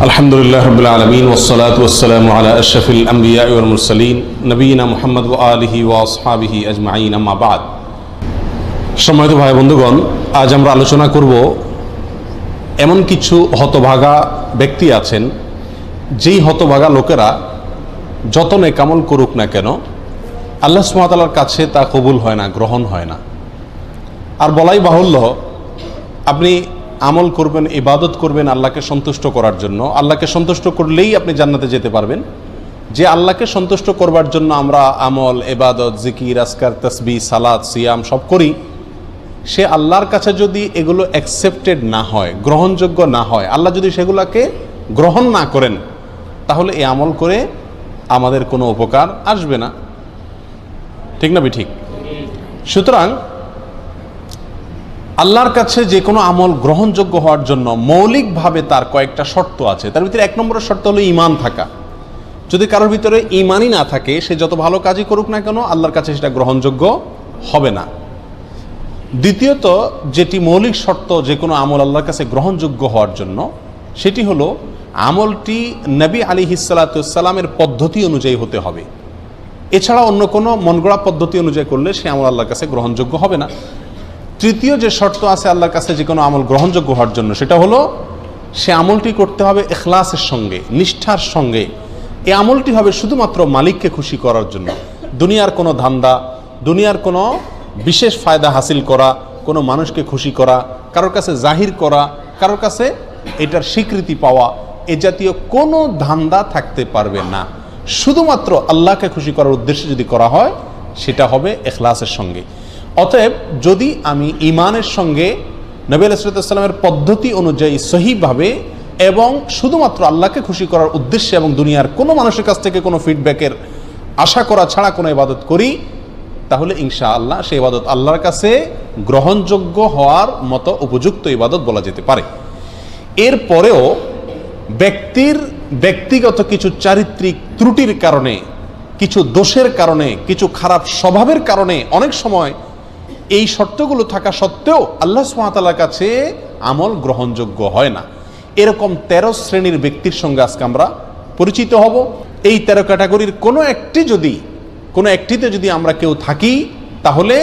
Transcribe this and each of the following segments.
আলহামদুলিল্লাহ রাব্বিল আলামিন ওয়াসসালাতু ওয়াসসালামু আলা আশরাফিল আমবিয়া ওয়াল মুরসালিন নবিয়িনা মুহাম্মদ ওয়া আলিহি ওয়া আসহাবিহি আজমাইন আম্মা বাদ। সম্মানিত ভাই বন্ধুগণ, আজ আমরা আলোচনা করব এমন কিছু হতভাগা ব্যক্তি আছেন যেই হতভাগা লোকেরা যত নেকামল করুক না কেন আল্লাহ সুবহানাহু ওয়া তাআলার কাছে তা কবুল হয় না, গ্রহণ হয় না। আর বলাই বাহুল্য, আপনি আমল করবেন, ইবাদত করবেন আল্লাহকে সন্তুষ্ট করার জন্য। আল্লাহকে সন্তুষ্ট করলেই আপনি জান্নাতে যেতে পারবেন। যে আল্লাহকে সন্তুষ্ট করবার জন্য আমরা আমল, ইবাদত, জিকির, আজকার, তাসবিহ, সালাত, সিয়াম সব করি, সে আল্লাহর কাছে যদি এগুলো অ্যাকসেপ্টেড না হয়, গ্রহণযোগ্য না হয়, আল্লাহ যদি সেগুলোকে গ্রহণ না করেন, তাহলে এই আমল করে আমাদের কোনো উপকার আসবে না। ঠিক না ঠিক? সুতরাং আল্লাহর কাছে যে কোনো আমল গ্রহণযোগ্য হওয়ার জন্য মৌলিকভাবে তার কয়েকটা শর্ত আছে। তার ভিতরে 1 নম্বরের শর্ত হলো ঈমান থাকা। যদি কারোর ভিতরে ঈমানই না থাকে, সে যত ভালো কাজই করুক না কেন আল্লাহর কাছে সেটা গ্রহণযোগ্য হবে না। দ্বিতীয়ত, যেটি মৌলিক শর্ত যে কোনো আমল আল্লাহর কাছে গ্রহণযোগ্য হওয়ার জন্য, সেটি হলো আমলটি নবী আলাইহিস সালাতু ওয়াস সালামের পদ্ধতি অনুযায়ী হতে হবে। এছাড়া অন্য কোনো মনগড়া পদ্ধতি অনুযায়ী করলে সে আমল আল্লাহর কাছে গ্রহণযোগ্য হবে না। তৃতীয় যে শর্ত আছে আল্লাহর কাছে যে কোনো আমল গ্রহণযোগ্য হওয়ার জন্য, সেটা হলো সে আমলটি করতে হবে ইখলাসের সঙ্গে, নিষ্ঠার সঙ্গে। এই আমলটি হবে শুধুমাত্র মালিককে খুশি করার জন্য। দুনিয়ার কোনো ধান্দা, দুনিয়ার কোনো বিশেষ ফায়দা হাসিল করা, কোনো মানুষকে খুশি করা, কারোর কাছে জাহির করা, কারোর কাছে এটার স্বীকৃতি পাওয়া, এ জাতীয় কোনো ধান্দা থাকতে পারবে না। শুধুমাত্র আল্লাহকে খুশি করার উদ্দেশ্যে যদি করা হয়, সেটা হবে ইখলাসের সঙ্গে। অতএব যদি আমি ঈমানের সঙ্গে নবী আলাইহিস সালামের পদ্ধতি অনুযায়ী সহিভাবে এবং শুধুমাত্র আল্লাহকে খুশি করার উদ্দেশ্যে এবং দুনিয়ার কোনো মানুষের কাছ থেকে কোনো ফিডব্যাকের আশা করা ছাড়া কোনো ইবাদত করি, তাহলে ইনশাআল্লাহ সেই ইবাদত আল্লাহর কাছে গ্রহণযোগ্য হওয়ার মতো উপযুক্ত ইবাদত বলা যেতে পারে। এরপরেও ব্যক্তির ব্যক্তিগত কিছু চারিত্রিক ত্রুটির কারণে, কিছু দোষের কারণে, কিছু খারাপ স্বভাবের কারণে অনেক সময় এই শর্তগুলো থাকা সত্ত্বেও আল্লাহ সুবহানাহু ওয়া তাআলার কাছে আমল গ্রহণযোগ্য হয় না। এরকম 13 শ্রেণীর ব্যক্তির সঙ্গে আজকে আমরা পরিচিত হব। এই 13 ক্যাটাগরির কোনো একটিতে যদি আমরা কেউ থাকি, তাহলে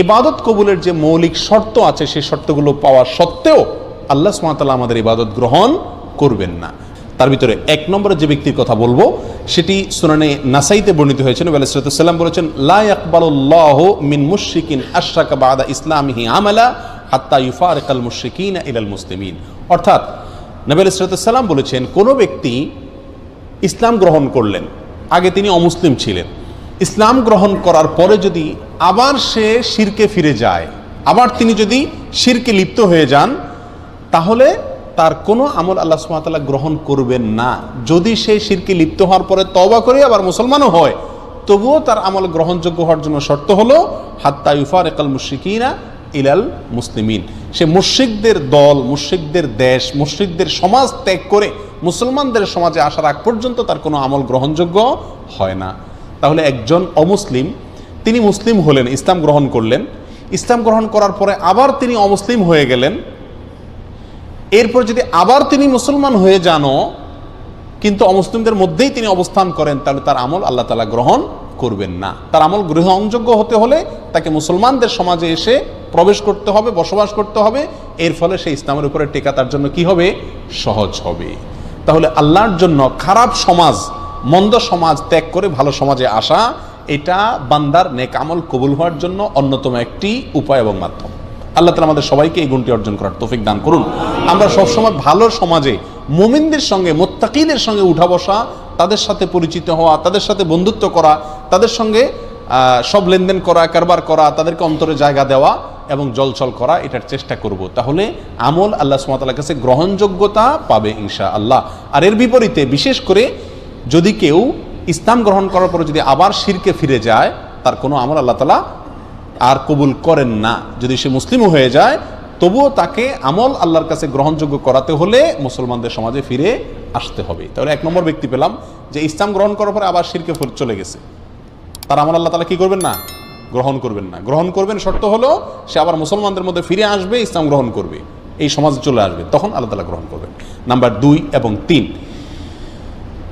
ইবাদত কবুলের যে মৌলিক শর্ত আছে সেই শর্তগুলো পাওয়া সত্ত্বেও আল্লাহ সুবহানাহু ওয়া তাআলা আমাদের ইবাদত গ্রহণ করবেন না। তার ভিতরে 1 নম্বরে যে ব্যক্তির কথা বলবো, সেটি সুনানে নাসাইতে বর্ণিত হয়েছে। নবী আলাইহিস সালাম বলেছেন, লা ইয়াকবালুল্লাহু মিন মুশরিকিন আশরাকা বা'দা ইসলামিহি আমালা হাত্তা ইউফারিকাল মুশরিকিনা ইলাল মুসলিমিন। অর্থাৎ নবী আলাইহিস সালাম বলেছেন, কোনো ব্যক্তি ইসলাম গ্রহণ করলেন, আগে তিনি অমুসলিম ছিলেন, ইসলাম গ্রহণ করার পরে যদি আবার সে শিরকে ফিরে যায়, আবার তিনি যদি শিরকে লিপ্ত হয়ে যান, তাহলে তার কোনো আমল আল্লাহ সুবহানাহু ওয়া তাআলা গ্রহণ করবেন না। যদি সে শিরকে লিপ্ত হওয়ার পরে তওবা করে আবার মুসলমানও হয়, তবুও তার আমল গ্রহণযোগ্য হওয়ার জন্য শর্ত হলো হাত্তা ইউফারিকাল মুশরিকিনা ইলাল মুসলিমিন। সে মুশরিকদের দল, মুশরিকদের দেশ, মুশরিকদের সমাজ ত্যাগ করে মুসলমানদের সমাজে আসার আগ পর্যন্ত তার কোনো আমল গ্রহণযোগ্য হয় না। তাহলে একজন অমুসলিম, তিনি মুসলিম হলেন, ইসলাম গ্রহণ করলেন, ইসলাম গ্রহণ করার পরে আবার তিনি অমুসলিম হয়ে গেলেন, এরপর যদি আবার তিনি মুসলমান হয়ে যানও কিন্তু অমুসলিমদের মধ্যেই তিনি অবস্থান করেন, তাহলে তার আমল আল্লাহ তাআলা গ্রহণ করবেন না। তার আমল গ্রহণযোগ্য হতে হলে তাকে মুসলমানদের সমাজে এসে প্রবেশ করতে হবে, বসবাস করতে হবে। এর ফলে সেই ইসলামের উপরে টেকা তার জন্য কি হবে? সহজ হবে। তাহলে আল্লাহর জন্য খারাপ সমাজ, মন্দ সমাজ ত্যাগ করে ভালো সমাজে আসা, এটা বান্দার নেক আমল কবুল হওয়ার জন্য অন্যতম একটি উপায় এবং মাধ্যম। আল্লাহ তাআলা আমাদের সবাইকে এই গুণটি অর্জন করার তৌফিক দান করুন। আমরা সবসময় ভালো সমাজে মুমিনদের সঙ্গে, মুত্তাকিদের সঙ্গে উঠা বসা, তাদের সাথে পরিচিত হওয়া, তাদের সাথে বন্ধুত্ব করা, তাদের সঙ্গে সব লেনদেন করা, কারবার করা, তাদেরকে অন্তরে জায়গা দেওয়া এবং জলছল করা, এটার চেষ্টা করব। তাহলে আমল আল্লাহ সুবহানাহু ওয়া তাআলার কাছে গ্রহণযোগ্যতা পাবে ইনশাআল্লাহ। আর এর বিপরীতে বিশেষ করে যদি কেউ ইসলাম গ্রহণ করার পরে যদি আবার শিরকে ফিরে যায়, তার কোনো আমল আল্লাহ তাআলা আর কবুল করেন না। যদি সে মুসলিমও হয়ে যায়, তবুও তাকে আমল আল্লাহর কাছে গ্রহণযোগ্য করাতে হলে মুসলমানদের সমাজে ফিরে আসতে হবে। তাহলে 1 নম্বর ব্যক্তি পেলাম যে ইসলাম গ্রহণ করার পরে আবার শিরকে চলে গেছে, তার আমল আল্লাহ তাআলা কি করবেন না? গ্রহণ করবেন না। গ্রহণ করবেন শর্ত হলো সে আবার মুসলমানদের মধ্যে ফিরে আসবে, ইসলাম গ্রহণ করবে। এই সমাজে চলে আসবে, তখন আল্লাহ তাআলা গ্রহণ করবেন। নাম্বার 2 এবং 3,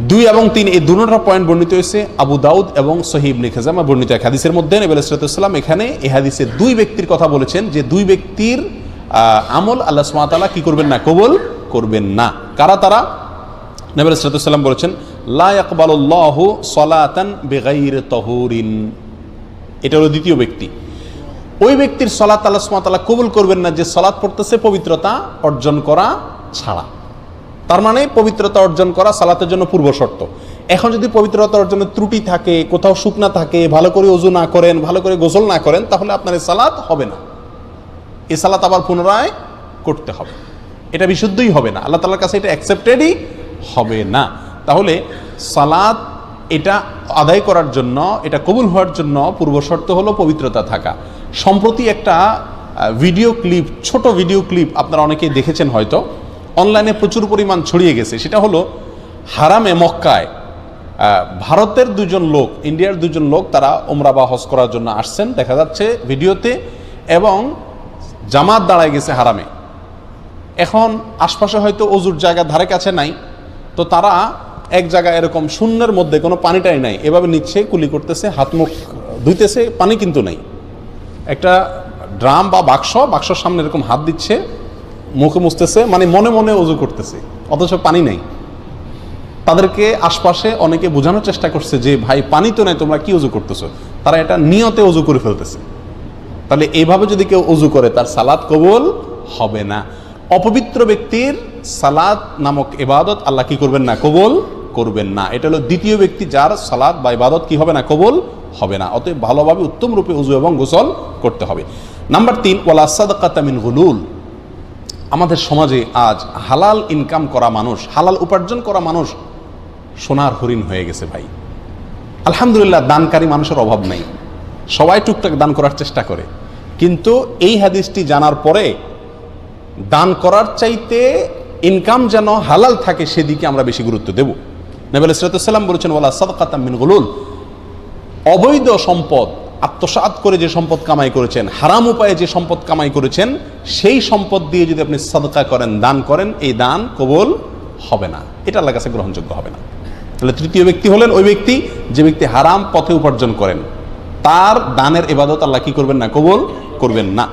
2 এবং 3 এই দুটো পয়েন্ট বর্ণিত হয়েছে আবু দাউদ এবং সহিহ ইবনে খাজামা বর্ণিত এক হাদিসের মধ্যে। নবী আলাইহিস সালাম এখানে এই হাদিসে 2 ব্যক্তির কথা বলেছেন, যে 2 ব্যক্তির আমল আল্লাহ সুবহানাহু ওয়া তাআলা কি করবেন না, কবুল করবেন না। কারা তারা? নবী আলাইহিস সালাম বলেছেন, লা ইয়াকবালুল্লাহু সালাতান বিগাইরি তাহুরিন। এটা হলো দ্বিতীয় ব্যক্তি। ওই ব্যক্তির সালাত আল্লাহ সুবহানাহু ওয়া তাআলা কবুল করবেন না যে সালাত পড়তেছে পবিত্রতা অর্জন করা ছাড়া। তার মানে পবিত্রতা অর্জন করা সালাতের জন্য পূর্ব শর্ত। এখন যদি পবিত্রতা অর্জনের ত্রুটি থাকে, কোথাও শুকনা থাকে, ভালো করে ওযু না করেন, ভালো করে গোসল না করেন, তাহলে আপনার এই সালাত হবে না। এই সালাত আবার পুনরায় করতে হবে, এটা বিশুদ্ধই হবে না, আল্লাহ তাআলার কাছে এটা অ্যাকসেপ্টেডই হবে না। তাহলে সালাত এটা আদায় করার জন্য, এটা কবুল হওয়ার জন্য পূর্ব শর্ত হলো পবিত্রতা থাকা। সম্প্রতি একটা ভিডিও ক্লিপ, ছোট ভিডিও ক্লিপ আপনারা অনেকেই দেখেছেন হয়তো, অনলাইনে প্রচুর পরিমাণ ছড়িয়ে গেছে। সেটা হলো হারামে মক্কায় ভারতের 2 জন লোক, ইন্ডিয়ার 2 জন লোক, তারা উমরা বা হজ করার জন্য আসছেন দেখা যাচ্ছে ভিডিওতে, এবং জামাত দাঁড়ায় গেছে হারামে। এখন আশপাশে হয়তো অজুর জায়গা ধারে কাছে নাই, তো তারা এক জায়গায় এরকম শূন্যের মধ্যে কোনো পানিটাই নাই, এভাবে নিচ্ছে, কুলি করতেছে, হাত মুখ ধুইতেছে, পানি কিন্তু নেই। একটা ড্রাম বা বাক্সর সামনে এরকম হাত দিচ্ছে, মুখে মুছতেছে, মানে মনে মনে অজু করতেছে, অথচ পানি নেই। তাদেরকে আশপাশে অনেকে বোঝানোর চেষ্টা করছে যে ভাই পানি তো নেই, তোমরা কি অজু করতেছো। তারা এটা নিয়তে অজু করে ফেলতেছে। তাহলে এইভাবে যদি কেউ অজু করে তার সালাত কবুল হবে না। অপবিত্র ব্যক্তির সালাত নামক ইবাদত আল্লাহ কি করবেন না, কবুল করবেন না। এটা হলো দ্বিতীয় ব্যক্তি যার সালাত বা ইবাদত কি হবে না, কবুল হবে না। অতএব ভালোভাবে উত্তম রূপে ওযু এবং গোসল করতে হবে। নাম্বার 3, ওয়ালা সাদকাতা মিন গুলুল। আমাদের সমাজে আজ হালাল ইনকাম করা মানুষ, হালাল উপার্জন করা মানুষ সোনার হরিণ হয়ে গেছে ভাই। আলহামদুলিল্লাহ, দানকারী মানুষের অভাব নেই, সবাই টুকটাক দান করার চেষ্টা করে। কিন্তু এই হাদিসটি জানার পরে দান করার চাইতে ইনকাম যেন হালাল থাকে সেদিকে আমরা বেশি গুরুত্ব দেব। নবী আলাইহিস সালাম বলেছেন, ওয়ালা সাদকাতা মিন গুলুল। অবৈধ সম্পদ আত্মসাৎ করে যে সম্পদ কামাই করেছেন, হারাম উপায়ে যে সম্পদ কামাই করেছেন, সেই সম্পদ দিয়ে যদি আপনি সাদকা করেন, দান করেন, এই দান কবুল হবে না, এটা আল্লাহর কাছে গ্রহণযোগ্য হবে না। তাহলে তৃতীয় ব্যক্তি হলেন ওই ব্যক্তি যে ব্যক্তি হারাম পথে উপার্জন করেন, তার দানের ইবাদত আল্লাহ কি করবেন না, কবুল করবেন না।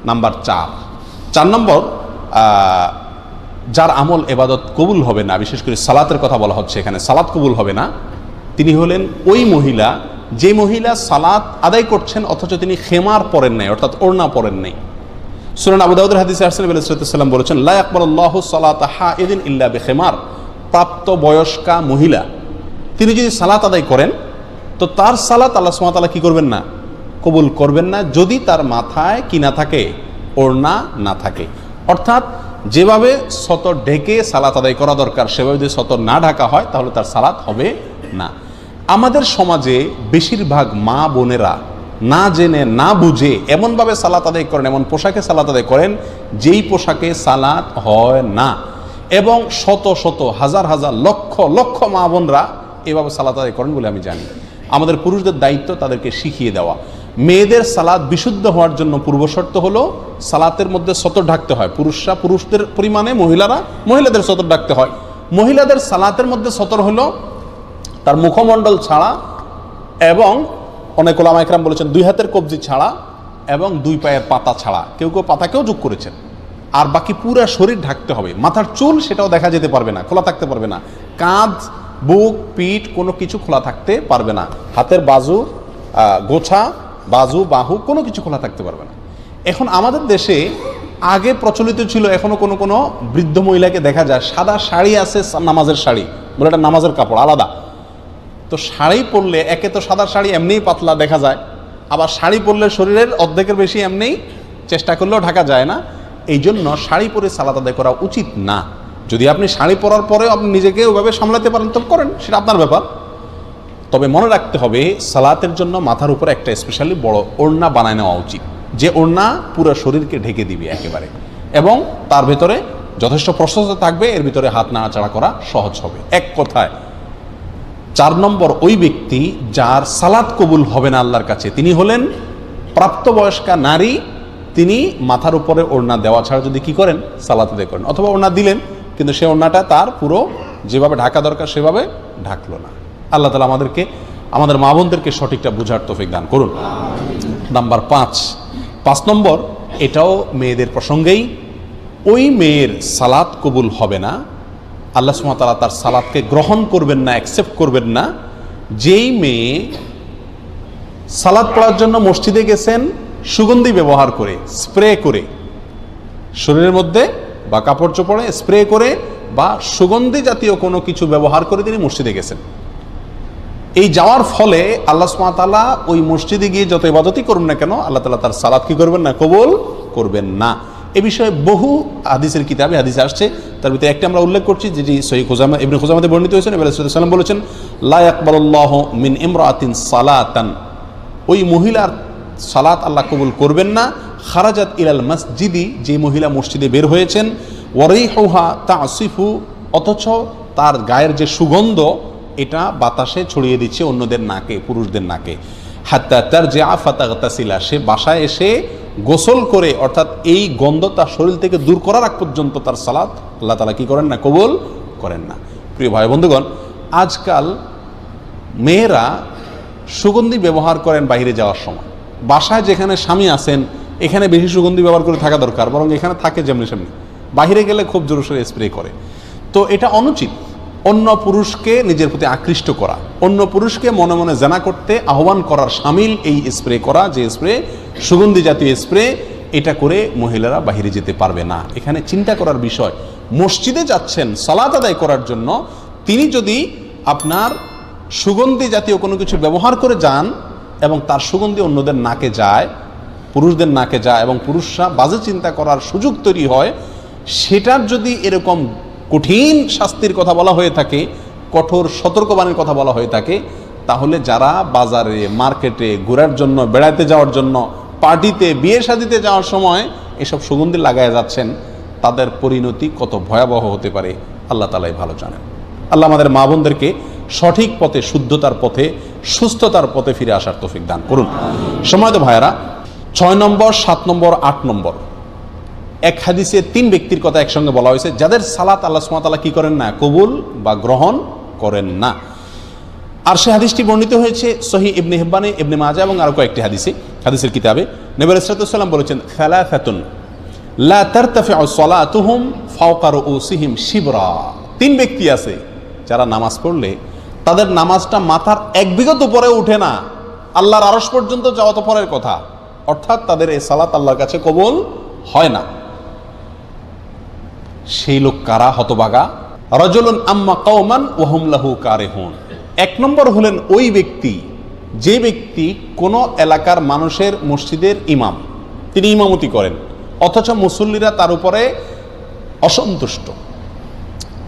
নাম্বার 4 নম্বর, যার আমল ইবাদত কবুল হবে না, বিশেষ করে সালাতের কথা বলা হচ্ছে এখানে, সালাত কবুল হবে না, তিনি হলেন ওই মহিলা যে মহিলা সালাত আদায় করছেন অথচ তিনি খেমার পরেন নাই, অর্থাৎ ওড়না পরেন নাই। সুনান আবু দাউদের হাদিসে আসছে, নবী সাল্লাল্লাহু আলাইহি ওয়াসাল্লাম বলেছেন, লা ইয়াকবালুল্লাহু সালাতা হাইদিন ইল্লা বিখিমার। প্রাপ্ত বয়স্কা মহিলা তিনি যদি সালাত আদায় করেন তো তার সালাত আল্লাহ সুবহানাহু ওয়া তাআলা কি করবেন না, কবুল করবেন না, যদি তার মাথায় কি না থাকে, ওড়না না থাকে। অর্থাৎ যেভাবে সতর ঢেকে সালাত আদায় করা দরকার সেভাবে যদি সতর না ঢাকা হয় তাহলে তার সালাত হবে না। আমাদের সমাজে বেশিরভাগ মা বোনেরা না জেনে না বুঝে এমনভাবে সালাত আদায় করেন, এমন পোশাকে সালাত আদায় করেন যেই পোশাকে সালাত হয় না, এবং শত শত হাজার হাজার লক্ষ লক্ষ মা বোনরা এভাবে সালাত আদায় করেন বলে আমি জানি। আমাদের পুরুষদের দায়িত্ব তাদেরকে শিখিয়ে দেওয়া। মেয়েদের সালাত বিশুদ্ধ হওয়ার জন্য পূর্ব শর্ত হলো সালাতের মধ্যে সতর ঢাকতে হয়। পুরুষরা পুরুষদের পরিমাণে, মহিলারা মহিলাদের সতর ঢাকতে হয়। মহিলাদের সালাতের মধ্যে সতর হলো তার মুখমণ্ডল ছাড়া, এবং অনেক ওলামা ইকরাম বলেছেন 2 হাতের কবজি ছাড়া এবং 2 পায়ের পাতা ছাড়া, কেউ কেউ পাতাকেও যোগ করেছেন। আর বাকি পুরো শরীর ঢাকতে হবে। মাথার চুল সেটাও দেখা যেতে পারবে না, খোলা থাকতে পারবে না। কাঁধ, বুক, পিঠ কোনো কিছু খোলা থাকতে পারবে না। হাতের বাজু, গোছা, বাজু, বাহু কোনো কিছু খোলা থাকতে পারবে না। এখন আমাদের দেশে আগে প্রচলিত ছিল, এখনো কোনো কোনো বৃদ্ধ মহিলাকে দেখা যায় সাদা শাড়ি আছে, নামাজের শাড়ি বলে, এটা নামাজের কাপড় আলাদা। তো শাড়ি পরলে একে তো সাদা শাড়ি এমনিই পাতলা দেখা যায়, আবার শাড়ি পরলে শরীরের অর্ধেকের বেশি এমনিই চেষ্টা করলেও ঢাকা যায় না। এই জন্য শাড়ি পরে সালাত আদায় করা উচিত না। যদি আপনি শাড়ি পরার পরে আপনি নিজেকে ওইভাবে সামলাতে পারেন তো করেন, সেটা আপনার ব্যাপার। তবে মনে রাখতে হবে সালাতের জন্য মাথার উপরে একটা স্পেশালি বড় ওড়না বানায় নেওয়া উচিত, যে ওড়না পুরো শরীরকে ঢেকে দিবে একেবারে, এবং তার ভেতরে যথেষ্ট প্রশস্ত থাকবে, এর ভিতরে হাত নাড়াচাড়া করা সহজ হবে। এক কথায় 4 নম্বর ওই ব্যক্তি যার সালাত কবুল হবে না আল্লাহর কাছে, তিনি হলেন প্রাপ্তবয়স্কা নারী তিনি মাথার উপরে ওড়না দেওয়া ছাড়া যদি কি করেন, সালাত আদায় করেন, অথবা ওড়না দিলেন কিন্তু সে ওড়নাটা তার পুরো যেভাবে ঢাকা দরকার সেভাবে ঢাকলো না। আল্লাহ তাআলা আমাদেরকে, আমাদের মা বোনদেরকে সঠিকটা বুঝার তৌফিক দান করুন। নাম্বার 5 নম্বর, এটাও মেয়েদের প্রসঙ্গেই, ওই মেয়ের সালাত কবুল হবে না, আল্লাহ সুবহানাহু ওয়া তাআলা তার সালাতকে গ্রহণ করবেন না, অ্যাকসেপ্ট করবেন না, যেই মেয়ে সালাত পড়ার জন্য মসজিদে গেছেন সুগন্ধি ব্যবহার করে, স্প্রে করে, শরীরের মধ্যে বা কাপড় চোপড়ে স্প্রে করে বা সুগন্ধি জাতীয় কোনো কিছু ব্যবহার করে তিনি মসজিদে গেছেন। এই যাওয়ার ফলে আল্লাহ সুবহানাহু ওয়া তাআলা ওই মসজিদে গিয়ে যত ইবাদতই করুন না কেন, আল্লাহ তাআলা তার সালাত কি করবেন না, কবুল করবেন না। এ বিষয়ে বহু হাদিসের কিতাবে হাদিসে আসছে, তার ভিতরে একটা আমরা উল্লেখ করছি যেটি সহিহ খুজামা ইবনে খুজামাতে বর্ণিত হয়েছে। নবী সাল্লাল্লাহু আলাইহি ওয়াসাল্লাম বলেছেন, লা ইয়াকবালুল্লাহু মিন ইমরাতিন সালাতান, ওই মহিলার সালাত আল্লাহ কবুল করবেন না, খারাজাত ইলাল মসজিদি, যে মহিলা মসজিদে বের হয়েছেন, ওয়ারিহুহা তাসিফু, অথচ তার গায়ের যে সুগন্ধ এটা বাতাসে ছড়িয়ে দিচ্ছে অন্যদের নাকে, পুরুষদের নাকে, হাত্তা তারজিআ ফাতাগতাসিলা, সে বাসায় এসে গোসল করে, অর্থাৎ এই গন্ধ তার শরীর থেকে দূর করার আগ পর্যন্ত তার সালাত আল্লাহ তাআলা কি করেন না, কবুল করেন না। প্রিয় ভাই বন্ধুগণ, আজকাল মেয়েরা সুগন্ধি ব্যবহার করেন বাইরে যাওয়ার সময়, বাসায় যেখানে স্বামী আছেন এখানে বেশি সুগন্ধি ব্যবহার করে থাকা দরকার, বরং এখানে থাকে যেমনি সেমনি, বাহিরে গেলে খুব জোরসোরে স্প্রে করে। তো এটা অনুচিত। অন্য পুরুষকে নিজের প্রতি আকৃষ্ট করা, অন্য পুরুষকে মনে মনে জানা করতে আহ্বান করার শামিল এই স্প্রে করা, যে স্প্রে সুগন্ধি জাতীয় স্প্রে, এটা করে মহিলারা বাহিরে যেতে পারবে না। এখানে চিন্তা করার বিষয়, মসজিদে যাচ্ছেন সালাত আদায় করার জন্য, তিনি যদি আপনার সুগন্ধি জাতীয় কোনো কিছু ব্যবহার করে যান এবং তার সুগন্ধি অন্যদের নাকে যায়, পুরুষদের নাকে যায়, এবং পুরুষরা বাজে চিন্তা করার সুযোগ তৈরি হয়, সেটার যদি এরকম কঠিন শাস্তির কথা বলা হয়ে থাকে, কঠোর সতর্কবাণীর কথা বলা হয়ে থাকে, তাহলে যারা বাজারে, মার্কেটে ঘোরার জন্য, বেড়াতে যাওয়ার জন্য, পার্টিতে, বিয়ে শাদিতে যাওয়ার সময় এসব সুগন্ধি লাগায় যাচ্ছেন, তাদের পরিণতি কত ভয়াবহ হতে পারে আল্লাহ তাআলাই ভালো জানেন। আল্লাহ আমাদের মা বোনদেরকে সঠিক পথে, শুদ্ধতার পথে, সুস্থতার পথে ফিরে আসার তৌফিক দান করুন। সময়ত ভাইয়েরা, 6 নম্বর, 7 নম্বর, 8 নম্বর, এক হাদিসে 3 ব্যক্তির কথা একসঙ্গে বলা হয়েছে যাদের সালাত আল্লাহ সুবহানাহু ওয়া তাআলা কি করেন না, কবুল বা গ্রহণ করেন না। আর সে হাদিসটি বর্ণিত হয়েছে সহিহ ইবনে হিব্বানে, ইবনে মাজাহ এবং আরো কয়েকটি হাদিসের কিতাবে। নবী সাল্লাল্লাহু আলাইহি ওয়াসাল্লাম বলেছেন, সালাসাতুন লা তারতাফিউ সালাতুহুম ফাওকা রুউসিহিম শিবরা, 3 ব্যক্তি আছে যারা নামাজ পড়লে তাদের নামাজটা মাথার 1 বিঘত উপরে উঠে না, আল্লাহর আরশ পর্যন্ত যাওয়া তো পরের কথা, অর্থাৎ তাদের এই সালাত আল্লাহর কাছে কবুল হয় না। সেই লোক কারা? হতভাগা। রাজুলুন আম্মা কওমান ওয়া হুম লাহু কারিহুন, 1 নম্বর হলেন ওই ব্যক্তি, যে ব্যক্তি কোন এলাকার মানুষের মসজিদের ইমাম, তিনি ইমামতি করেন, অথচ মুসল্লিরা তার উপরে অসন্তুষ্ট।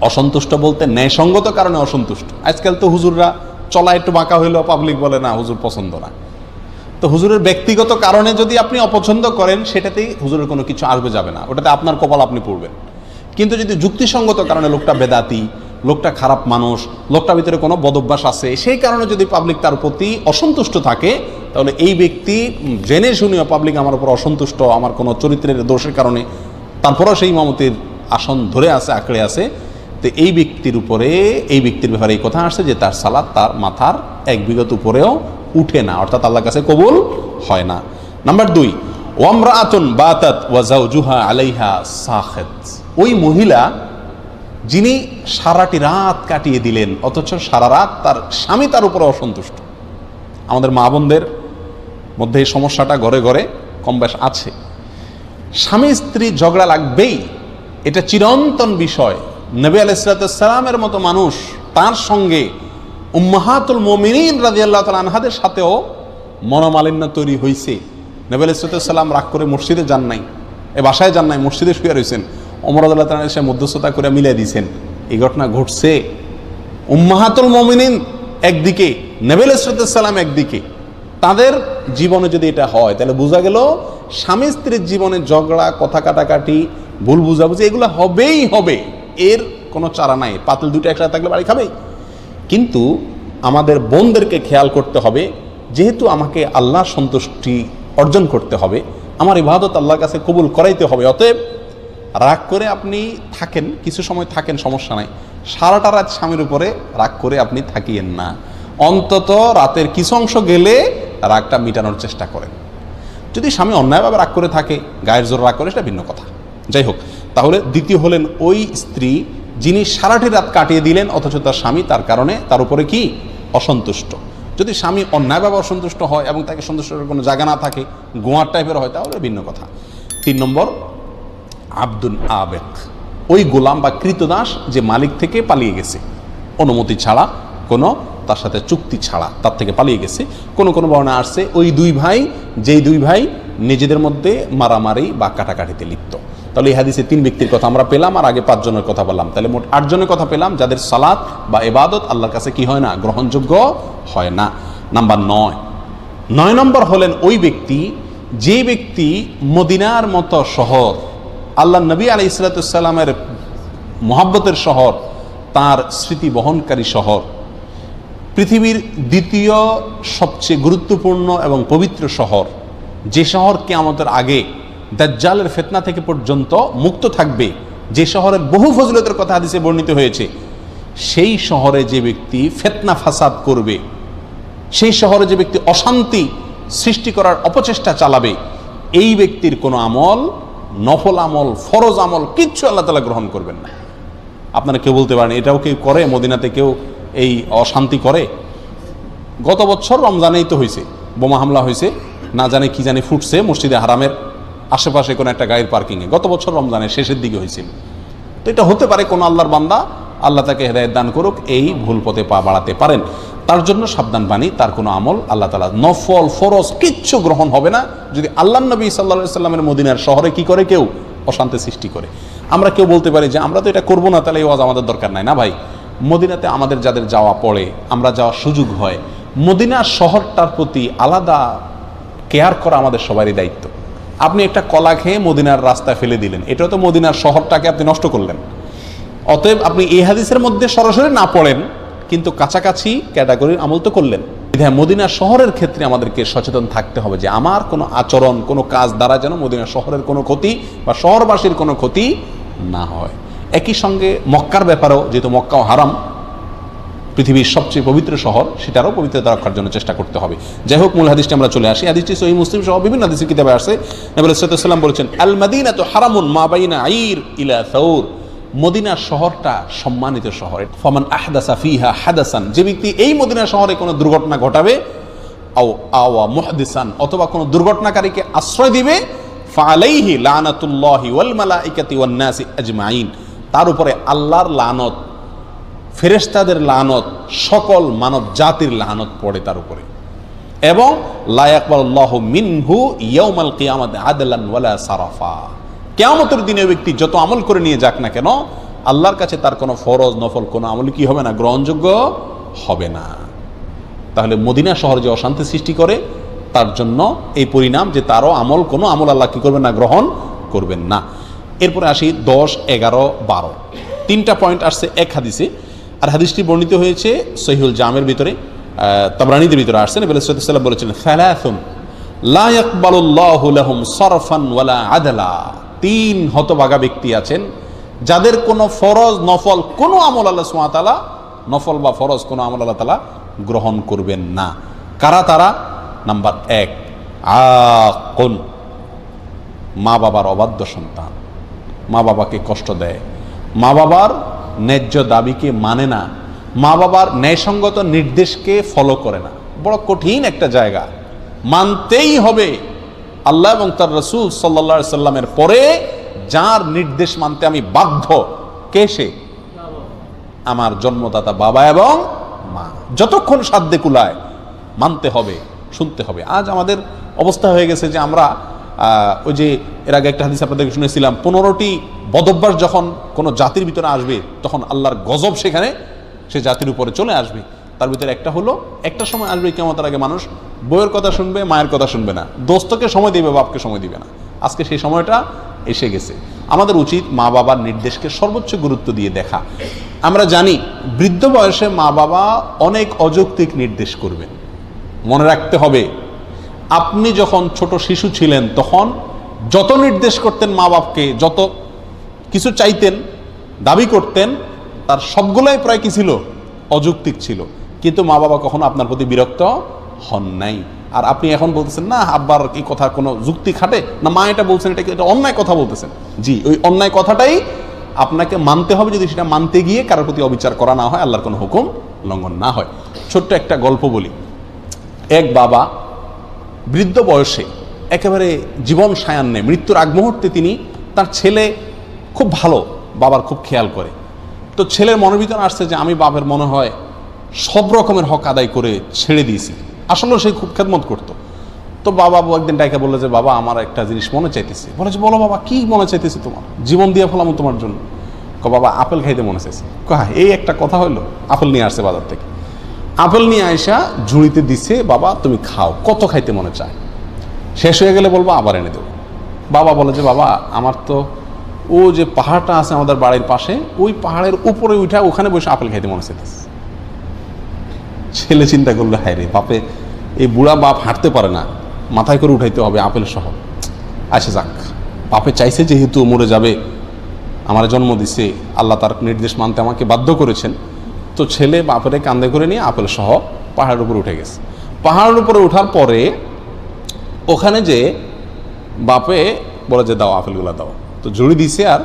অসন্তুষ্ট বলতে ন্যায়সঙ্গত কারণে অসন্তুষ্ট। আজকাল তো হুজুররা চলা একটু বাঁকা হইলেও পাবলিক বলে না হুজুর পছন্দ না। তো হুজুরের ব্যক্তিগত কারণে যদি আপনি অপছন্দ করেন, সেটাতেই হুজুরের কোনো কিছু আসবে যাবে না, ওটাতে আপনার কপাল আপনি পড়বেন। কিন্তু যদি যুক্তিসঙ্গত কারণে লোকটা বেদাতি, লোকটা খারাপ মানুষ, লোকটার ভিতরে কোনো বদভ্যাস আছে, সেই কারণে যদি পাবলিক তার প্রতি অসন্তুষ্ট থাকে, তাহলে এই ব্যক্তি জেনে শুনেও পাবলিক আমার উপর অসন্তুষ্ট, আমার কোনো চরিত্রের দোষের কারণে, তারপরেও সেই ইমামতির আসন ধরে আছে, আঁকড়ে আছে, তো এই ব্যক্তির উপরে, এই ব্যক্তির ব্যাপারে এই কথা আসছে যে তার সালাত তার মাথার 1 বিঘত উপরেও উঠে না, অর্থাৎ আল্লাহর কাছে কবুল হয় না। নাম্বার 2, ওয়ামরাআতুন বাতাত ওয়া যাওজুহা আলাইহা সাখিত, ওই মহিলা যিনি সারাটি রাত কাটিয়ে দিলেন অথচ সারা রাত তার স্বামী তার উপরে অসন্তুষ্ট। আমাদের মা বোনদের মধ্যে এই সমস্যাটা ঘরে ঘরে কম বেশ আছে। স্বামী স্ত্রী ঝগড়া লাগবেই, এটা চিরন্তন বিষয়। নবী আলাইহিস সালামের মতো মানুষ, তার সঙ্গে উম্মাহাতুল মুমিনিন রাদিয়াল্লাহু তাআলা আনহাদের সাথেও মনোমালিন্য তৈরি হয়েছে। নবী আলাইহিস সালাম রাগ করে মসজিদে যান নাই, বাসায় যান নাই, মসজিদে শুয়ে রয়েছেন, ওমর রাদিয়াল্লাহু তাআলা এসে মধ্যস্থতা করে মিলিয়ে দিয়েছেন। এই ঘটনা ঘটছে। উম্মাহাতুল মুমিনিন একদিকে, নবী আলাইহিস সালাম একদিকে, তাদের জীবনে যদি এটা হয় তাহলে বোঝা গেল স্বামী স্ত্রীর জীবনে ঝগড়া, কথা কাটাকাটি, ভুল বুঝাবুঝি এগুলো হবেই হবে, এর কোনো চারা নাই। পাতিল দুটো একসাথে থাকলে বাড়ি খাবেই। কিন্তু আমাদের বোনদেরকে খেয়াল করতে হবে, যেহেতু আমাকে আল্লাহর সন্তুষ্টি অর্জন করতে হবে, আমার ইবাদত আল্লাহর কাছে কবুল করাইতে হবে। অতএব রাগ করে আপনি থাকেন, কিছু সময় থাকেন, সমস্যা নাই, সারাটা রাত স্বামীর উপরে রাগ করে আপনি থাকিয়েন না। অন্তত রাতের কিছু অংশ গেলে রাগটা মিটানোর চেষ্টা করেন। যদি স্বামী অন্যায়ভাবে রাগ করে থাকে, গায়ের জোর রাগ করে, সেটা ভিন্ন কথা। যাই হোক, তাহলে দ্বিতীয় হলেন ওই স্ত্রী যিনি সারাটি রাত কাটিয়ে দিলেন অথচ তার স্বামী তার কারণে তার উপরে কি অসন্তুষ্ট। যদি স্বামী অন্যায়ভাবে অসন্তুষ্ট হয় এবং তাকে সন্তুষ্ট করার কোনো জায়গা না থাকে, গোয়ার টাইপের হয়, তাহলে ভিন্ন কথা। 3 নম্বর, আব্দুন আবেক, ওই গোলাম বা কৃতদাস যে মালিক থেকে পালিয়ে গেছে অনুমতি ছাড়া, কোনো তার সাথে চুক্তি ছাড়া তার থেকে পালিয়ে গেছে। কোনো কোনো বর্ণনা আসছে ওই দুই ভাই, যেই দুই ভাই নিজেদের মধ্যে মারামারি বা কাটাকাটিতে লিপ্ত। তাহলে এই হাদিসে 3 ব্যক্তির কথা আমরা পেলাম, আর আগে 5 জনের কথা বললাম, তাহলে মোট 8 জনের কথা পেলাম যাদের সালাত বা ইবাদত আল্লাহর কাছে কি হয় না, গ্রহণযোগ্য হয় না। নাম্বার 9 নম্বর হলেন ওই ব্যক্তি, যে ব্যক্তি মদিনার মতো শহর, আল্লাহ নবী আলাইহিস সালামের মুহাব্বতের শহর, তার স্মৃতি বহনকারী শহর, পৃথিবীর দ্বিতীয় সবচেয়ে গুরুত্বপূর্ণ এবং পবিত্র শহর, যে শহর কিয়ামতের আগে দাজ্জালের ফিতনা থেকে পর্যন্ত মুক্ত থাকবে, যে শহরের বহু ফজিলতের কথা হাদিসে বর্ণিত হয়েছে, সেই শহরে যে ব্যক্তি ফিতনা ফাসাদ করবে, সেই শহরে যে ব্যক্তি অশান্তি সৃষ্টি করার অপচেষ্টা চালাবে, এই ব্যক্তির কোনো আমল, নফল আমল, ফরজ আমল কিচ্ছু আল্লাহ তাআলা গ্রহণ করবেন না। আপনারা কেউ বলতে পারেন এটাও কেউ করে, মদিনাতে কেউ এই অশান্তি করে? গত বছর রমজানেই তো হয়েছে, বোমা হামলা হয়েছে, না জানে কি জানি ফুটছে মসজিদে হারামের আশেপাশে কোনো একটা গাড়ির পার্কিংয়ে, গত বছর রমজানের শেষের দিকে হয়েছিল। তো এটা হতে পারে কোনো আল্লাহর বান্দা, আল্লাহ তাকে হেদায়েত দান করুক, এই ভুল পথে পা বাড়াতে পারেন। তার জন্য সাবধান বাণী, তার কোনো আমল আল্লাহ তাআলা নফল ফরজ কিচ্ছু গ্রহণ হবে না যদি আল্লাহ নবী সাল্লাল্লাহু আলাইহি সাল্লামের মদিনার শহরে কি করে, কেউ অশান্তি সৃষ্টি করে। আমরা কেউ বলতে পারি যে আমরা তো এটা করবো না, তাহলে এই ওয়াজ আমাদের দরকার নাই। না ভাই, মদিনাতে আমাদের যাদের যাওয়া পড়ে, আমরা যাওয়ার সুযোগ হয়, মদিনার শহরটার প্রতি আলাদা কেয়ার করা আমাদের সবারই দায়িত্ব। আপনি একটা কলা খেয়ে মদিনার রাস্তায় ফেলে দিলেন, এটাও তো মদিনার শহরটাকে আপনি নষ্ট করলেন। অতএব আপনি এই হাদিসের মধ্যে সরাসরি না পড়েন, কিন্তু কাছাকাছি ক্যাটাগরির আমল তো করলেন। মদিনা শহরের ক্ষেত্রে আমাদেরকে সচেতন থাকতে হবে যে আমার কোনো আচরণ, কোনো কাজ দ্বারা যেন মদিনা শহরের কোনো ক্ষতি বা শহরবাসীর কোনো ক্ষতি না হয়। একই সঙ্গে মক্কার ব্যাপারেও, যেহেতু মক্কাও হারাম, পৃথিবীর সবচেয়ে পবিত্র শহর, সেটারও পবিত্রতা রক্ষার জন্য চেষ্টা করতে হবে। যাই হোক, মূল হাদিসটি আমরা চলে আসি। হাদিসটি সহিহ মুসলিম সহ বিভিন্ন হাদিসের কিতাবে আসে। নবী সাল্লাল্লাহু আলাইহি ওয়াসাল্লাম বলেছেন, আল মাদিনাতু হারামুন মা বাইনা আইর ইলা সাউর, মদিনা শহরটা সম্মানিত শহর। ফামান আহদাসা ফিহা হাদাসান, যে ব্যক্তি এই মদিনা শহরে কোনো দুর্ঘটনা ঘটাবে, আওয়া মুহদিসান, অথবা কোনো দুর্ঘটনাকারীকে আশ্রয় দিবে, ফাআলাইহি লানাতুল্লাহি ওয়াল মালাইকাতি ওয়ান নাসি আজমাইন, তার উপরে আল্লাহর লানত, ফেরেশতাদের লানত, সকল মানব জাতির লানত পড়ে তার উপরে। এবং লা ইয়াকবালুল্লাহু মিনহু ইয়াউমাল কিয়ামাতি আদলান ওয়ালা সারাফা, কিয়ামতের দিনে ওই ব্যক্তি যত আমল করে নিয়ে যাক না কেন, আল্লাহর কাছে তার কোনো ফরজ নফল কোনো আমল কি হবে না, গ্রহণযোগ্য হবে না। তাহলে মদিনা শহর যে অশান্তি সৃষ্টি করে, তার জন্য এই পরিণাম যে তারও আমল, কোনো আমল আল্লাহ কি করবেন না, গ্রহণ করবেন না। এরপরে আসি 10, 11, 12, 3টা পয়েন্ট আসছে এক হাদিসে। আর হাদিসটি বর্ণিত হয়েছে সহিহুল জামের ভিতরে, তাবরানীদের ভিতরে আসছে। নবী সাল্লাল্লাহু আলাইহি ওয়াসাল্লাম বলেছেন, সালাসুন লা ইয়াকবালুল্লাহু লাহুম সারফান ওয়ালা আদলা, 3 হতভাগা ব্যক্তি আছেন যাদের কোনো ফরজ নফল কোনো আমল আল্লাহ সুবহানাহু ওয়া তাআলা, নফল বা ফরজ কোনো আমল আল্লাহ তাআলা গ্রহণ করবেন না। কারা তারা? নাম্বার 1, আকুন, মা বাবার অবাধ্য সন্তান, মা বাবাকে কষ্ট দেয়, মা বাবার ন্যায্য দাবিকে মানে না, মা বাবার ন্যায়সঙ্গত নির্দেশকে ফলো করে না। বড় কঠিন একটা জায়গা, মানতেই হবে আল্লাহ এবং তার রাসূল সাল্লাল্লাহু আলাইহি সাল্লামের পরে যার নির্দেশ মানতে আমি বাধ্য, কে সে? আমার জন্মদাতা বাবা এবং মা। যতক্ষণ সাধ্যে কুলায় মানতে হবে, শুনতে হবে। আজ আমাদের অবস্থা হয়ে গেছে যে আমরা ওই যে এর আগে একটা হাদিস আপনাদেরকে শুনেছিলাম, 15টি বদভ্যাস যখন কোনো জাতির ভিতরে আসবে, তখন আল্লাহর গজব সেখানে সে জাতির উপরে চলে আসবে। তার ভিতরে একটা হলো, একটা সময় আসবে কিয়ামতের আগে মানুষ বউয়ের কথা শুনবে, মায়ের কথা শুনবে না, দোস্তকে সময় দিবে, বাপকে সময় দিবে না। আজকে সেই সময়টা এসে গেছে। আমাদের উচিত মা বাবার নির্দেশকে সর্বোচ্চ গুরুত্ব দিয়ে দেখা। আমরা জানি বৃদ্ধ বয়সে মা বাবা অনেক অযৌক্তিক নির্দেশ করবেন। মনে রাখতে হবে, আপনি যখন ছোট শিশু ছিলেন তখন যত নির্দেশ করতেন মা বাপকে, যত কিছু চাইতেন, দাবি করতেন, তার সবগুলোই প্রায় কি ছিল? অযৌক্তিক ছিল। কিন্তু মা বাবা কখনো আপনার প্রতি বিরক্ত হন নাই। আর আপনি এখন বলতেছেন না আব্বার এই কথা কোনো যুক্তি খাটে না, মা এটা বলছেন এটা অন্যায় কথা বলতেছেন। জি, ওই অন্যায় কথাটাই আপনাকে মানতে হবে, যদি সেটা মানতে গিয়ে কারোর প্রতি অবিচার করা না হয়, আল্লাহর কোনো হুকুম লঙ্ঘন না হয়। ছোট্ট একটা গল্প বলি। এক বাবা বৃদ্ধ বয়সে একেবারে জীবন সায়ান্নে মৃত্যুর আগ মুহূর্তে তিনি, তার ছেলে খুব ভালো, বাবার খুব খেয়াল করে। তো ছেলের মনের ভিতরে আসছে যে আমি বাবার মনে হয় সব রকমের হক আদায় করে ছেড়ে দিয়েছি। আসলে সে খুব খেদমত করতো। তো বাবা একদিন ডাইকা বললো যে বাবা আমার একটা জিনিস মনে চাইতেছে। বলে যে বলো বাবা, কি মনে চাইতেছে তোমার? জীবন দিয়ে ফেলাম তোমার জন্য। বাবা আপেল খাইতে মনে চাইছে। এই একটা কথা হইলো? আপেল নিয়ে আসছে বাজার থেকে। আপেল নিয়ে আইসা ঝুড়িতে দিছে, বাবা তুমি খাও, কত খাইতে মনে চায়, শেষ হয়ে গেলে বলবো আবার এনে দেবো। বাবা বলে যে বাবা আমার তো ও যে পাহাড়টা আছে আমাদের বাড়ির পাশে, ওই পাহাড়ের উপরে উঠা ওখানে বসে আপেল খাইতে মনে চাইতেছে। ছেলে চিন্তা করলো, হায় রে বাপে, এই বুড়া বাপ হাঁটতে পারে না, মাথায় করে উঠাইতে হবে আপেল সহ। আচ্ছা যাক, বাপে চাইছে যেহেতু মরে যাবে, আমার জন্ম দিছে, আল্লাহ তার নির্দেশ মানতে আমাকে বাধ্য করেছেন। তো ছেলে বাপের কান্দে করে নিয়ে আপেল সহ পাহাড়ের উপরে উঠে গেছে। পাহাড়ের উপরে ওঠার পরে ওখানে যে বাপে বলে যে দাও আপেলগুলো দাও, তো ঝুড়ি দিছে আর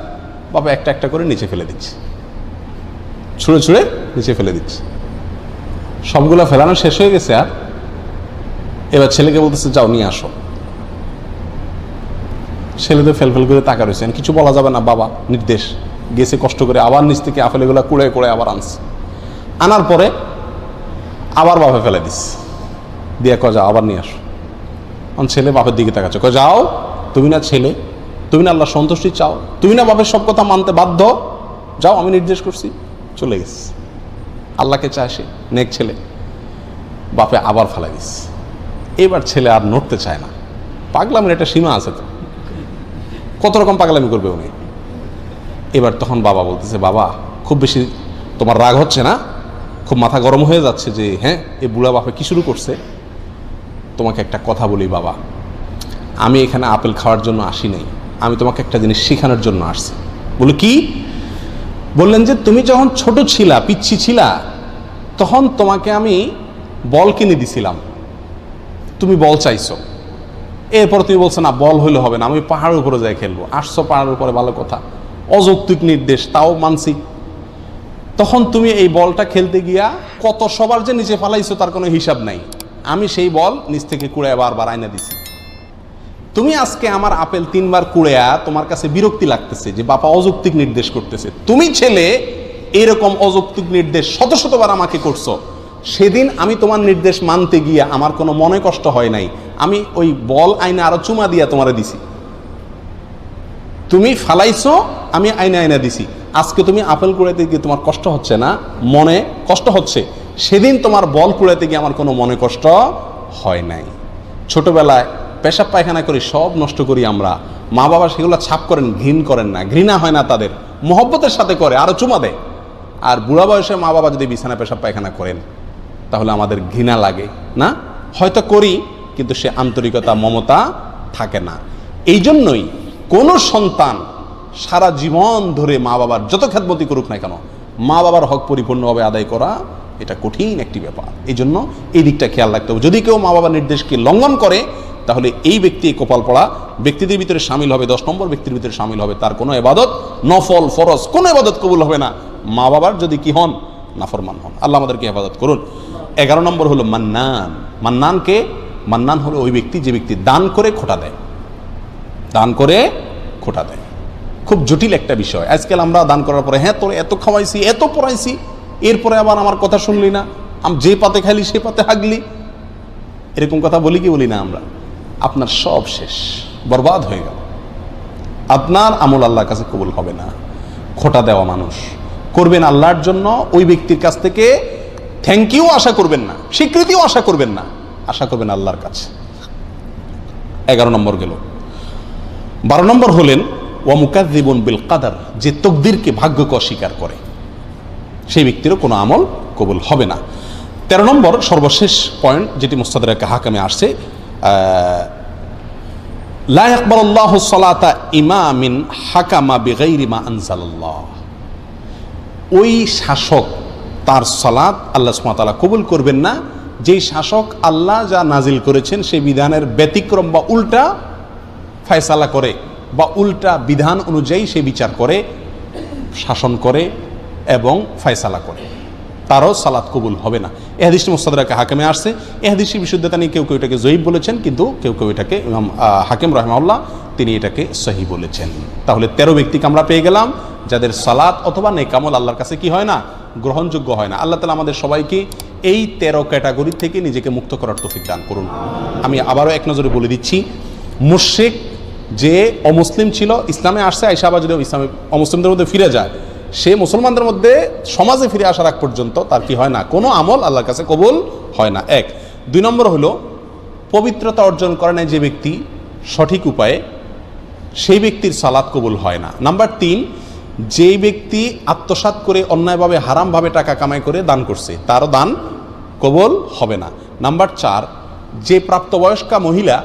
বাপে একটা একটা করে নিচে ফেলে দিচ্ছে, ছুঁড়ে ছুঁড়ে নিচে ফেলে দিচ্ছে। সবগুলো ফেলানো শেষ হয়ে গেছে। আর এবার ছেলেকে বলতেছে যাও নিয়ে আসো। ছেলে তো ফেল করে তাকা রয়েছে, কিছু বলা যাবে না, বাবা নির্দেশ গেছে, কষ্ট করে আবার নিচ থেকে আপেলগুলো কুড়ে কুড়ে আবার আনছে। আনার পরে আবার বাপে ফেলে দিস দিয়ে যাও আবার নিয়ে আসো। ছেলে বাপের দিকে তাকাচ্ছে, যাও, তুমি না ছেলে, তুমি না আল্লাহ সন্তুষ্টি চাও, তুমি না বাপের সব কথা মানতে বাধ্য, যাও, আমি নির্দেশ করছি। চলে গেছে, আল্লাহকে চায় সে, নেক ছেলে। বাপে আবার ফেলে দিস। এবার ছেলে আর নড়তে চায় না। পাগলামের একটা সীমা আছে তো, কত রকম পাগলামি করবে উনি। এবার তখন বাবা বলতেছে, বাবা খুব বেশি তোমার রাগ হচ্ছে না? খুব মাথা গরম হয়ে যাচ্ছে যে হ্যাঁ এই বুড়া বাপে কি শুরু করছে? তোমাকে একটা কথা বলি বাবা, আমি এখানে আপেল খাওয়ার জন্য আসি নাই, আমি তোমাকে একটা জিনিস শেখানোর জন্য আসছি। বলে কি? বললেন যে তুমি যখন ছোট ছিলা, পিচ্ছি ছিলা, তখন তোমাকে আমি বল কিনে দিছিলাম, তুমি বল চাইছো, এরপর তুমি বলছো না বল হইলে হবে না, আমি পাহাড়ের উপরে যাই খেলবো। আসছো পাহাড়ের উপরে, ভালো কথা, অযৌক্তিক নির্দেশ, তাও মানছি। তখন তুমি এই বলটা খেলতে গিয়া কত সবার যে নিচে ফালাইছো তার কোনো হিসাব নাই। আমি সেই বল নিচ থেকে কুড়ে বারবার আইনা দিছি। তুমি আজকে আমার আপেল 3 বার কুড়েয়া তোমার কাছে বিরক্তি লাগতেছে যে বাবা অযৌক্তিক নির্দেশ করতেছে। তুমি ছেলে এরকম অযৌক্তিক নির্দেশ শত শতবার আমাকে করছো, সেদিন আমি তোমার নির্দেশ মানতে গিয়া আমার কোনো মনে কষ্ট হয় নাই, আমি ওই বল আইনা আরো চুমা দিয়া তোমারে দিছি। তুমি ফালাইছো, আমি আইনা আইনা দিছি। আজকে তুমি আপেল কুড়াইতে গিয়ে তোমার কষ্ট হচ্ছে না, মনে কষ্ট হচ্ছে, সেদিন তোমার বল কুড়াইতে গিয়ে আমার কোনো মনে কষ্ট হয় নাই। ছোটবেলায় পেশাব পায়খানা করি, সব নষ্ট করি আমরা, মা বাবা সেগুলো ছাপ করেন, ঘৃণ করেন না, ঘৃণা হয় না তাদের, মহব্বতের সাথে করে, আরো চুমা দেয়। আর বুড়া বয়সে মা বাবা যদি বিছানা পেশাব পায়খানা করেন তাহলে আমাদের ঘৃণা লাগে না? হয়তো করি, কিন্তু সে আন্তরিকতা মমতা থাকে না। এই জন্যই কোনো সন্তান সারা জীবন ধরে মা বাবার যত খেদমতি করুক না কেন, মা বাবার হক পরিপূর্ণভাবে আদায় করা এটা কঠিন একটি ব্যাপার। এই জন্য এই দিকটা খেয়াল রাখতে হবে। যদি কেউ মা বাবার নির্দেশকে লঙ্ঘন করে তাহলে এই ব্যক্তি কপাল পড়া ব্যক্তিদের ভিতরে সামিল হবে, 10 নম্বর ব্যক্তির ভিতরে সামিল হবে। তার কোনো ইবাদত, নফল ফরজ কোনো ইবাদত কবুল হবে না মা বাবার যদি কি হন, নাফরমান হন। আল্লাহ আমাদেরকে হেফাজত করুন। 11 নম্বর হলো মান্নান। মান্নানকে, মান্নান হলো ওই ব্যক্তি যে ব্যক্তি দান করে খোটা দেয়, দান করে খোটা দেয়। খুব জটিল একটা বিষয়। আজকাল আমরা দান করার পরে হ্যাঁ তোর এত খাওয়াইছি, এত পড়াইছি, এরপরে আবার আমার কথা শুনলি না, আমি যে পাতে খাইলি সে পাতে হাগলি, এরকম কথা বলি কি বলি না আমরা? আপনার সব শেষ, বরবাদ হয়ে গেল, আপনার আমল আল্লাহর কাছে কবুল হবে না। খোটা দেওয়া মানুষ করবেন আল্লাহর জন্য, ওই ব্যক্তির কাছ থেকে থ্যাংক ইউ আশা করবেন না, স্বীকৃতিও আশা করবেন না, আশা করবেন আল্লাহর কাছে। 11 নম্বর গেল। 12 নম্বর হলেন ওয়া মুকাযযিবুন বিল কাদার, যে তকদিরকে, ভাগ্যকে অস্বীকার করে, সেই ব্যক্তিরও কোনো আমল কবুল হবে না। 13 নম্বর সর্বশেষ পয়েন্ট যেটি মুস্তাদরাকে হাকামে আসছে, লা ইয়াকবালুল্লাহু সালাতা ইমামিন হাকামা বিগাইরি মা আনজালাল্লাহ, ওই শাসক তার সালাত আল্লাহ সুবহানাহু ওয়া তাআলা কবুল করবেন না যেই শাসক আল্লাহ যা নাজিল করেছেন সেই বিধানের ব্যতিক্রম বা উল্টা ফয়সালা করে বা উল্টা বিধান অনুযায়ী সে বিচার করে, শাসন করে এবং ফয়সালা করে, তারও সালাত কবুল হবে না। এই হাদিসটি মুস্তাদরাকে হাকিমে আসছে। এই হাদিসটির বিশুদ্ধতা নিয়ে কেউ কেউ এটাকে জয়ীফ বলেছেন, কিন্তু কেউ কেউ এটাকে ইমাম হাকিম রাহিমাহুল্লাহ তিনি এটাকে সহি বলেছেন। তাহলে 13 ব্যক্তিকে আমরা পেয়ে গেলাম যাদের সালাত অথবা নেক আমল আল্লাহর কাছে কি হয় না, গ্রহণযোগ্য হয় না। আল্লাহ তাআলা আমাদের সবাইকে এই 13 ক্যাটাগরি থেকে নিজেকে মুক্ত করার তৌফিক দান করুন। আমি আবারও এক নজরে বলে দিচ্ছি, মুশরিক যে অমুসলিম ছিল, ইসলামে আসছে, আইসা আবার যদি ইসলামে অমুসলিমদের মধ্যে ফিরে যায়, সে মুসলমানদের মধ্যে সমাজে ফিরে আসার আগ পর্যন্ত তার কি হয় না, কোনো আমল আল্লাহর কাছে কবুল হয় না। 1। 2 নম্বর হলো পবিত্রতা অর্জন করে না যে ব্যক্তি সঠিক উপায়ে, সেই ব্যক্তির সালাত কবুল হয় না। নাম্বার 3, যেই ব্যক্তি আত্মসাৎ করে অন্যায়ভাবে হারামভাবে টাকা কামাই করে দান করছে, তারও দান কবুল হবে না। নাম্বার 4, যে প্রাপ্তবয়স্কা মহিলা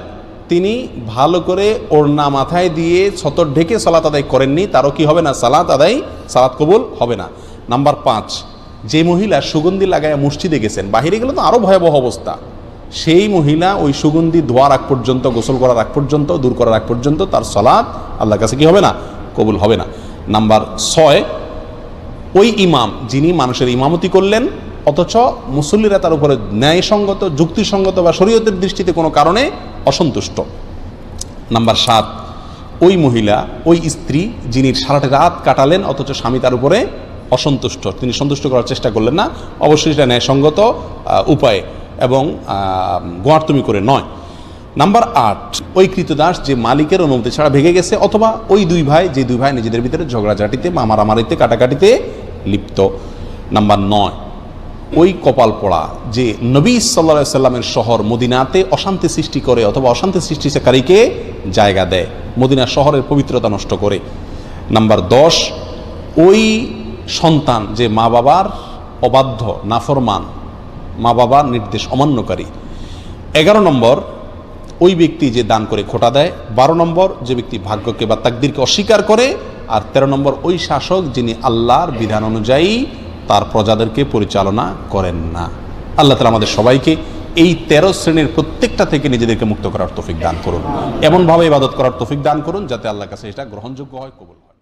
তিনি ভালো করে ওড়না মাথায় দিয়ে ছতর ঢেকে সালাত আদায় করেননি, তারও কি হবে না, সালাত কবুল হবে না। নাম্বার 5, যে মহিলা সুগন্ধি লাগায় মসজিদে গেছেন, বাহিরে গেলে তো আরও ভয়াবহ অবস্থা, সেই মহিলা ওই সুগন্ধি ধোয়ার আগ পর্যন্ত, গোসল করার আগ পর্যন্ত, দূর করার আগ পর্যন্ত তার সালাত আল্লাহর কাছে কি হবে না, কবুল হবে না। নাম্বার 6, ওই ইমাম যিনি মানুষের ইমামতি করলেন অথচ মুসল্লিরা তার উপরে ন্যায়সঙ্গত, যুক্তিসঙ্গত বা শরীয়তের দৃষ্টিতে কোনো কারণে অসন্তুষ্ট। নাম্বার 7, ওই মহিলা, ওই স্ত্রী যিনি সারাটা রাত কাটালেন অথচ স্বামী তার উপরে অসন্তুষ্ট, তিনি সন্তুষ্ট করার চেষ্টা করলেন না, অবশ্যই সেটা ন্যায়সঙ্গত উপায়ে এবং গোয়ার্তুমি করে নয়। নাম্বার 8, ওই কৃতদাস যে মালিকের অনুমতি ছাড়া ভেঙে গেছে, অথবা ওই 2 ভাই, যে 2 ভাই নিজেদের ভিতরে ঝগড়াঝাটিতে, মারামারিতে, কাটাকাটিতে লিপ্ত। নাম্বার 9, ওই কপাল পোড়া যে নবী সাল্লাল্লাহু আলাইহি সাল্লামের শহর মদিনাতে অশান্তি সৃষ্টি করে অথবা অশান্তি সৃষ্টিকারীকে জায়গা দেয়, মদিনা শহরের পবিত্রতা নষ্ট করে। নাম্বার 10, ওই সন্তান যে মা বাবার অবাধ্য, নাফরমান, মা বাবার নির্দেশ অমান্যকারী। 11 নম্বর, ওই ব্যক্তি যে দান করে খোটা দেয়। 12 নম্বর, যে ব্যক্তি ভাগ্যকে বা তাকদীরকে অস্বীকার করে। আর 13 নম্বর, ওই শাসক যিনি আল্লাহর বিধান অনুযায়ী তার প্রজাদেরকে পরিচালনা করেন না। আল্লাহ তাআলা আমাদের সবাইকে এই 13 শ্রেণীর প্রত্যেকটা থেকে নিজেদেরকে মুক্ত করার তৌফিক দান করুন, এমনভাবে ইবাদত করার তৌফিক দান করুন যাতে আল্লাহর কাছে এটা গ্রহণযোগ্য হয়, কবুল হয়।